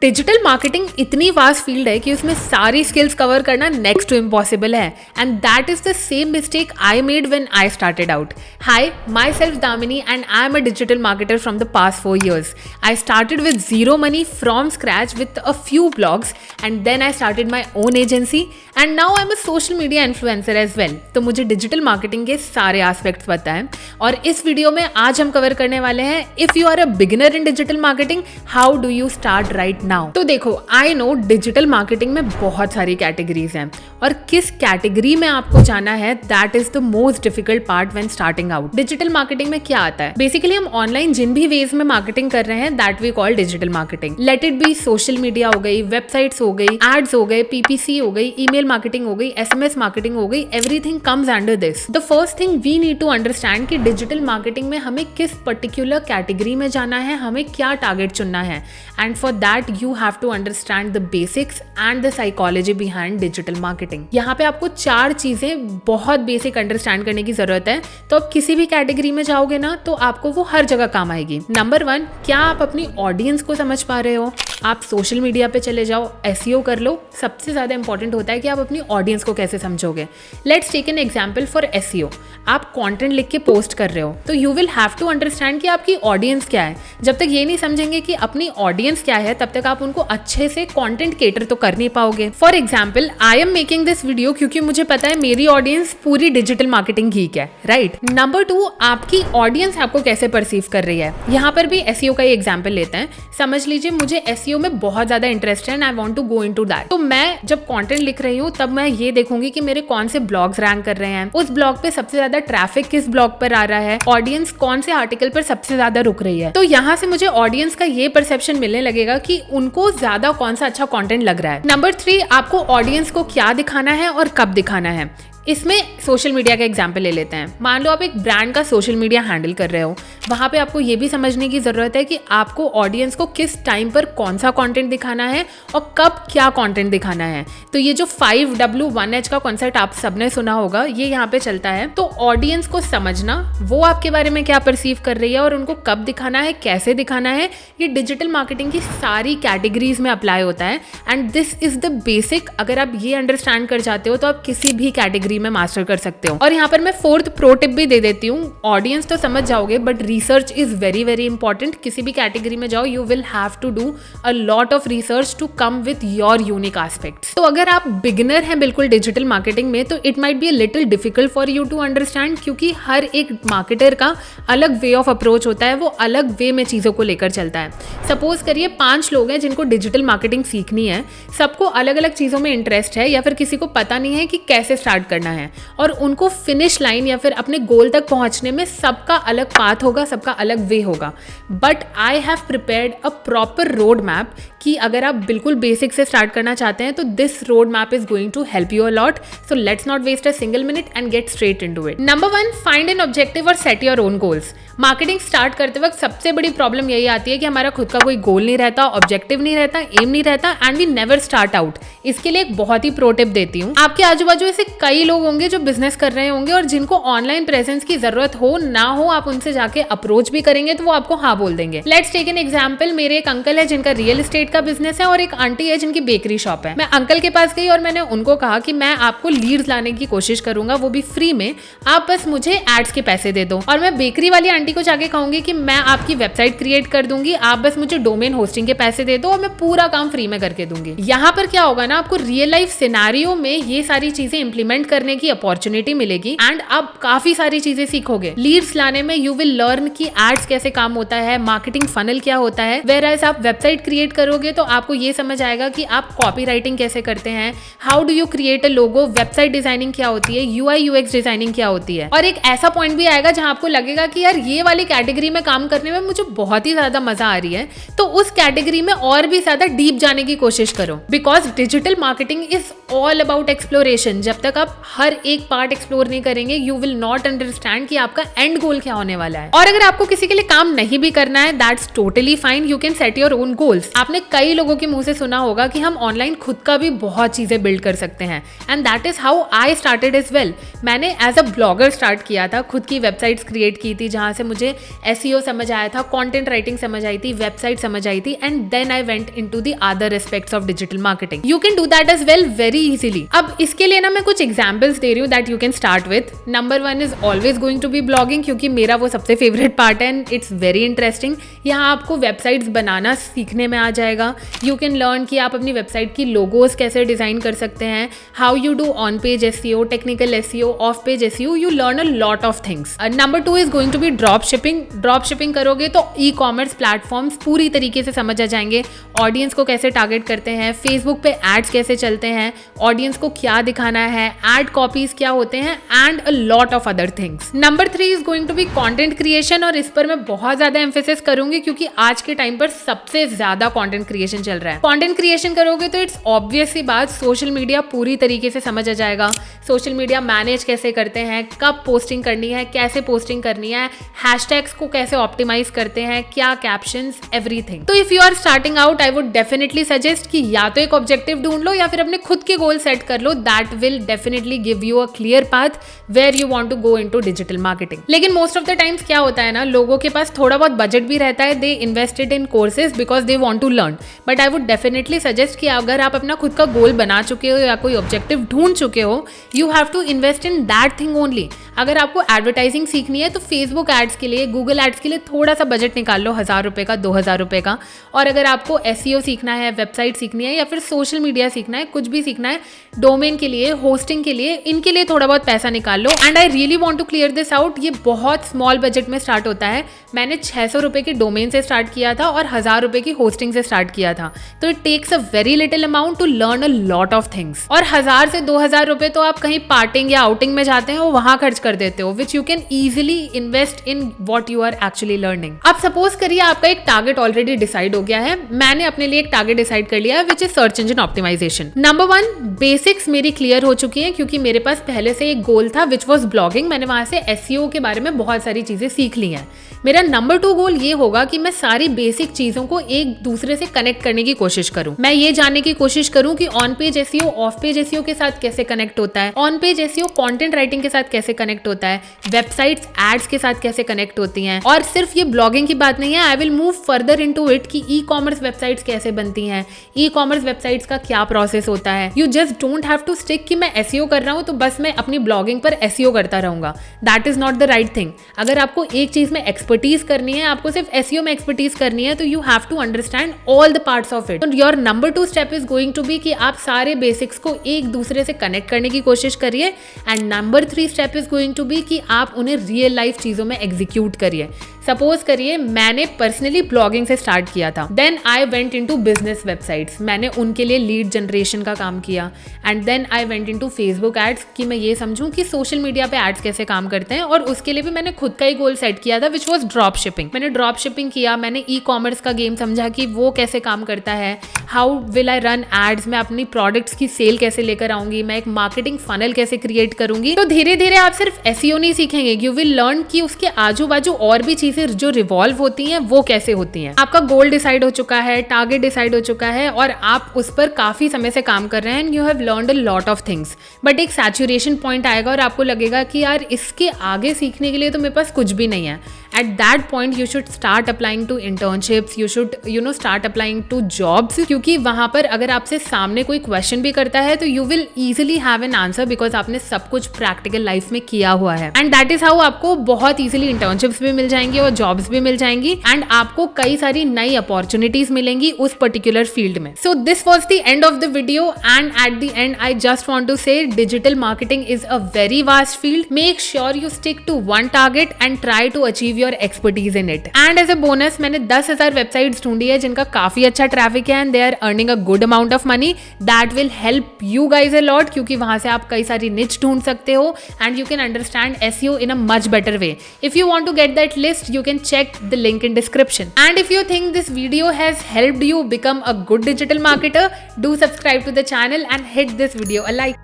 Digital marketing इतनी vast field है कि उसमें सारी स्किल्स कवर करना नेक्स्ट टू इम्पॉसिबल है and that is the same mistake I made when I started out. Hi, my self Damini and I am a digital marketer from the past 4 years. I started with zero money from scratch with a few blogs and then I started my own agency and now I'm a social media influencer as well. तो मुझे digital marketing के सारे aspects पता है और इस video में आज हम कवर करने वाले हैं if you are a beginner in digital marketing, how do you start right now. तो देखो, आई नो डिजिटल मार्केटिंग में बहुत सारी कैटेगरीज हैं और किस कैटेगरी में आपको जाना है that is the most difficult part when starting out. Digital marketing में क्या आता है? बेसिकली हम ऑनलाइन जिन भी वेज में मार्केटिंग कर रहे हैं that we call digital marketing. Let it be social media हो गई, वेबसाइट्स हो गई, एड्स हो गए, पीपीसी हो गई, ईमेल मार्केटिंग हो गई, एसएमएस मार्केटिंग हो गई, everything comes under this. The first thing we need to understand कि डिजिटल मार्केटिंग में हमें किस पर्टिकुलर कैटेगरी में जाना है, हमें क्या टारगेट चुनना है and for that you have to understand the basics and the psychology behind digital marketing. यहाँ पे आपको 4 चीजें बहुत बेसिक अंडरस्टैंड करने की जरूरत है. तो आप किसी भी कैटेगरी में जाओगे ना तो आपको वो हर जगह काम आएगी. नंबर 1, क्या आप अपनी ऑडियंस को समझ पा रहे हो? आप सोशल मीडिया पे चले जाओ, एसईओ कर लो. सबसे ज़्यादा इंपॉर्टेंट होता है कि आप अपनी ऑडियंस को कैसे समझोगे. Let's take an example for SEO. आप कंटेंट लिख के पोस्ट कर रहे हो तो you will have to understand कि आपकी ऑडियंस क्या है. जब तक ये नहीं समझेंगे कि अपनी ऑडियंस क्या है तब तक आप उनको अच्छे से कंटेंट केटर तो कर नहीं पाओगे. For example, I am making this video क्योंकि मुझे पता है मेरी ऑडियंस पूरी डिजिटल मार्केटिंग गीक है, राइट. नंबर 2, आपकी ऑडियंस आपको कैसे परसीव कर रही है. यहाँ पर भी एसईओ का ही एग्जाम्पल लेते हैं. समझ लीजिए मुझे एसईओ में बहुत ज्यादा इंटरेस्ट है and I want to go into that. तो मैं जब कंटेंट लिख रही हूँ तब मैं ये देखूंगी कि मेरे कौन से ब्लॉग्स रैंक कर रहे हैं, उस ब्लॉग पे सबसे ज्यादा ट्रैफिक किस ब्लॉग पर आ रहा है, ऑडियंस कौन से आर्टिकल पर सबसे ज्यादा रुक रही है. तो यहाँ से मुझे ऑडियंस का ये परसेप्शन मिलने लगेगा कि उनको ज्यादा कौन सा अच्छा कंटेंट लग रहा है. नंबर 3, आपको ऑडियंस को क्या दिखाना है और कब दिखाना है. इसमें सोशल मीडिया का एग्जाम्पल ले लेते हैं. मान लो आप एक ब्रांड का सोशल मीडिया हैंडल कर रहे हो. वहाँ पे आपको ये भी समझने की ज़रूरत है कि आपको ऑडियंस को किस टाइम पर कौन सा कंटेंट दिखाना है और कब क्या कंटेंट दिखाना है. तो ये जो 5W1H का कॉन्सेप्ट आप सबने सुना होगा, ये यहाँ पे चलता है. तो ऑडियंस को समझना, वो आपके बारे में क्या परसीव कर रही है और उनको कब दिखाना है, कैसे दिखाना है, ये डिजिटल मार्केटिंग की सारी कैटेगरीज में अप्लाई होता है and this is the basic. अगर आप ये अंडरस्टैंड कर जाते हो तो आप किसी भी कैटेगरी में मास्टर कर सकते हो. और यहाँ पर मैं 4th प्रो टिप भी दे देती हूँ. ऑडियंस तो समझ जाओगे but research is very very important. किसी भी कैटेगरी में जाओ you will have to do a lot of research to come with your unique aspects. तो अगर आप बिगिनर हैं बिल्कुल डिजिटल मार्केटिंग में तो it might be a little difficult for you to understand, क्योंकि हर एक मार्केटर का अलग वे ऑफ अप्रोच होता है, वो अलग वे में चीजों को लेकर चलता है. सपोज करिए 5 लोग हैं जिनको डिजिटल मार्केटिंग सीखनी है. सबको अलग अलग चीजों में इंटरेस्ट है या फिर किसी को पता नहीं है कि कैसे स्टार्ट करना है और उनको फिनिश लाइन या फिर अपने गोल तक पहुंचने में सबका अलग पाथ होगा, सबका अलग वे होगा. But I have prepared a proper road map कि अगर आप बिल्कुल बेसिक से स्टार्ट करना चाहते हैं तो this road map is going to help you a lot. So let's not waste a single minute and get straight into it. Number 1, find an objective और set your own goals. Marketing start करते वक्त सबसे बड़ी problem यही आती है कि हमारा खुद का कोई गोल नहीं रहता, ऑब्जेक्टिव नहीं रहता, एम नहीं रहता and we never start out. इसके लिए एक बहुत ही प्रो टिप देती हूँ. आपके आजू बाजू ऐसे कई लोग होंगे जो बिजनेस कर रहे होंगे और जिनको ऑनलाइन प्रेजेंस की जरूरत हो ना हो, आप उनसे जाके अप्रोच भी करेंगे तो वो आपको हाँ बोल देंगे. Let's take an example. मेरे एक अंकल है जिनका रियल एस्टेट का बिजनेस है और एक आंटी है जिनकी बेकरी शॉप है. मैं अंकल के पास गई और मैंने उनको कहा कि मैं आपको लीड्स लाने की कोशिश करूंगा, वो भी फ्री में. आप बस मुझे एड्स के पैसे दे दो. और मैं बेकरी वाली आंटी को जाके कहूंगी कि मैं आपकी वेबसाइट क्रिएट कर दूंगी, आप बस मुझे डोमेन होस्टिंग के पैसे दे दो और मैं पूरा काम फ्री में करके दूंगी. यहाँ पर क्या होगा ना, आपको रियल लाइफ सिनेरियो में ये सारी चीजें इंप्लीमेंट करने की अपॉर्चुनिटी मिलेगी एंड आप काफी सारी चीजें सीखोगे. लीड्स लाने में यू विल लर्न कि एड्स कैसे काम होता है, मार्केटिंग फनल क्या होता है. वेयर एज आप वेबसाइट क्रिएट करोगे तो आपको ये समझ आएगा कि आप कॉपी राइटिंग कैसे करते हैं, how do you create a logo, website designing क्या होती है, यूआई यूएक्स डिजाइनिंग क्या होती है. और एक ऐसा पॉइंट भी आएगा जहां आपको लगेगा कि यार ये वाली कैटेगरी में काम करने में मुझे बहुत ही ज्यादा मजा आ रही है, तो उस कैटेगरी में और भी ज्यादा डीप जाने की कोशिश करो. Because digital marketing is all about exploration. जब तक आप हर एक पार्ट एक्सप्लोर नहीं करेंगे, यू विल नॉट अंडरस्टैंड कि आपका एंड गोल क्या होने वाला है। और अगर आपको किसी के लिए काम नहीं भी करना है, that's totally fine, you can set your own goals. आपने कई लोगों के मुंह से सुना होगा कि हम ऑनलाइन खुद का भी बहुत चीजें बिल्ड कर सकते हैं, and that is how I started as well. मैंने एज अ ब्लॉगर स्टार्ट किया था, खुद की वेबसाइट्स क्रिएट की थी जहां से मुझे एसईओ समझ आया था, कंटेंट राइटिंग समझ आई थी, वेबसाइट समझ आई थी, and then I went into the other aspects of digital marketing. You can do that as well very easily. अब इसके लिए ना मैं कुछ एग्जांपल्स दे रही हूँ that you can start with. Number 1 is always going to be blogging, क्योंकि मेरा वो सबसे फेवरेट पार्ट है एंड इट्स वेरी इंटरेस्टिंग। यहाँ आपको वेबसाइट्स बनाना सीखने में आ जाएगा। यू कैन लर्न कि आप अपनी वेबसाइट की लोगोज कैसे डिजाइन कर सकते हैं, how you do on page SEO, technical SEO, off page SEO, you learn a lot of things. Number 2 is going to be drop shipping. Drop shipping करोगे तो ई कॉमर्स प्लेटफॉर्म्स पूरी तरीके से समझ आ जाएंगे, ऑडियंस को कैसे टारगेट करते हैं, फेसबुक पे एड्स कैसे चलते हैं, ऑडियंस को क्या दिखाना है, एड कॉपीज क्या होते हैं, and a lot of other things. Number 3 is going to be content creation, और इस पर मैं बहुत ज्यादा एम्फेसिस करूंगी क्योंकि आज के टाइम पर सबसे ज्यादा कंटेंट क्रिएशन चल रहा है। कंटेंट क्रिएशन करोगे तो इट्स ऑब्वियस सी बात, सोशल मीडिया पूरी तरीके से समझ आ जाएगा। सोशल मीडिया मैनेज कैसे करते हैं, कब पोस्टिंग करनी है, कैसे पोस्टिंग करनी है, हैशटैग्स को कैसे ऑप्टिमाइज करते हैं, क्या कैप्शंस, एवरीथिंग। तो if you are starting out, I would definitely suggest कि या तो एक ऑब्जेक्टिव ढूंढ लो या फिर अपने खुद के गोल सेट कर लो। That will definitely give you a clear path where you want to go into digital marketing. लेकिन मोस्ट ऑफ द टाइम्स क्या होता है ना, लोगों के पास थोड़ा बहुत बजट भी रहता है, they invested in courses because they want to learn. But I would definitely suggest कि अगर आप अपना खुद का गोल बना चुके हो या कोई ऑब्जेक्टिव ढूंढ चुके हो, you have to invest in that thing only. अगर आपको एडवर्टाइजिंग सीखनी है तो फेसबुक एड्स के लिए, गूगल एड्स के लिए थोड़ा सा बजट निकाल लो, 1000 रुपये का, 2000 रुपये का। और अगर आपको एसईओ सीखना है, वेबसाइट सीखनी है या फिर सोशल मीडिया सीखना है, कुछ भी सीखना है, डोमेन के लिए, होस्टिंग के लिए, इनके लिए थोड़ा बहुत पैसा निकाल लो। And I really want to clear this out, ये बहुत स्मॉल बजट में स्टार्ट होता है। मैंने 600 रुपये के डोमेन से स्टार्ट किया था और 1000 रुपये की होस्टिंग से स्टार्ट किया था। तो it takes a very little amount to learn a lot of things. और 1000 से 2000 रुपये तो आप कहीं पार्टिंग या आउटिंग में जाते हो वहां खर्च कर देते हो, which you can easily invest in what you are actually learning. अब सपोज करिए आपका एक टारगेट ऑलरेडी डिसाइड हो गया है। मैंने अपने लिए एक टारगेट डिसाइड कर लिया है which is search engine optimisation. Number 1, basics मेरी क्लियर हो चुकी हैं क्योंकि मेरे पास पहले से एक गोल था विच वॉज ब्लॉगिंग। मैंने वहां से एसईओ के बारे में बहुत सारी चीजें सीख ली हैं। मेरा नंबर 2 गोल ये होगा कि मैं सारी बेसिक चीजों को एक दूसरे से कनेक्ट करने की कोशिश करूं। मैं ये जानने की कोशिश करूं कि on page SEO off page SEO के साथ कैसे कनेक्ट होता है, on page SEO content writing के साथ कैसे कनेक्ट होता है, वेबसाइट्स एड्स के साथ कैसे कनेक्ट होती हैं। और सिर्फ ये ब्लॉगिंग की बात नहीं है, I will move further into it कि ई कॉमर्स वेबसाइट्स कैसे बनती हैं, ई कॉमर्स वेबसाइट्स का क्या प्रोसेस होता है। You just don't have to stick कि मैं एसईओ कर रहा हूं तो बस मैं अपनी ब्लॉगिंग पर एसईओ करता रहूंगा। That is not the right thing. अगर आपको एक चीज में एक्सपर्टीज करनी है, आपको सिर्फ एसईओ में एक्सपर्टीज करनी है, तो you have to understand all the parts of it. Your number 2 step is going to be कि आप सारे बेसिक्स को एक दूसरे से कनेक्ट करने की कोशिश करिए। And number 3 step is going to be कि आप उन्हें रियल लाइफ चीजों में एग्जीक्यूट करिए। सपोज करिए मैंने पर्सनली ब्लॉगिंग से स्टार्ट किया था, then I went into business websites, मैंने उनके लिए लीड जनरेशन का काम किया। And then I went into Facebook ads कि मैं ये समझूं कि सोशल मीडिया पे एड्स कैसे काम करते हैं। और उसके लिए भी मैंने खुद का ही गोल सेट किया था विच वॉज ड्रॉप शिपिंग। मैंने ड्रॉप शिपिंग किया, मैंने ई कॉमर्स का गेम समझा कि वो कैसे काम करता है, how will I run ads, मैं अपनी प्रोडक्ट्स की सेल कैसे लेकर आऊंगी, मैं एक मार्केटिंग फनल कैसे क्रिएट करूंगी। तो धीरे धीरे आप सिर्फ एसईओ नहीं सीखेंगे, यू विल लर्न कि उसके आजू बाजू और भी चीजें जो रिवॉल्व होती हैं वो कैसे होती हैं। आपका गोल डिसाइड हो चुका है, टारगेट डिसाइड हो चुका है और आप उस पर काफी समय से काम कर रहे हैं and you have learned a lot of things. But एक सैचुरेशन पॉइंट आएगा और आपको लगेगा कि यार इसके आगे सीखने के लिए तो मेरे पास कुछ भी नहीं है। At that point you should start applying to internships, you should start applying to jobs, क्योंकि वहां पर अगर आपसे सामने कोई क्वेश्चन भी करता है तो you will easily have an answer because आपने सब कुछ प्रैक्टिकल लाइफ में किया हुआ है। एंड दैट इज हाउ आपको बहुत इजीली इंटर्नशिप्स भी मिल जाएंगी और जॉब्स भी मिल जाएंगी एंड आपको कई सारी नई अपॉर्चुनिटीज मिलेंगी उस पर्टिकुलर फील्ड में। So this was the end of the video and at the end I just want to say digital marketing is a very vast field. Make sure you stick to one target and try to achieve your expertise in it. And as a bonus मैंने 10,000 websites ढूंढी है जिनका काफी अच्छा traffic है and they are earning a good amount of money. That will help you guys a lot क्योंकि वहां से आप कई सारी निच ढूंढ सकते हो and you can understand SEO in a much better way. If you want to get that list, you can check the link in description. And if you think this video has helped you become a good digital marketer, do subscribe to the channel and hit this video a like.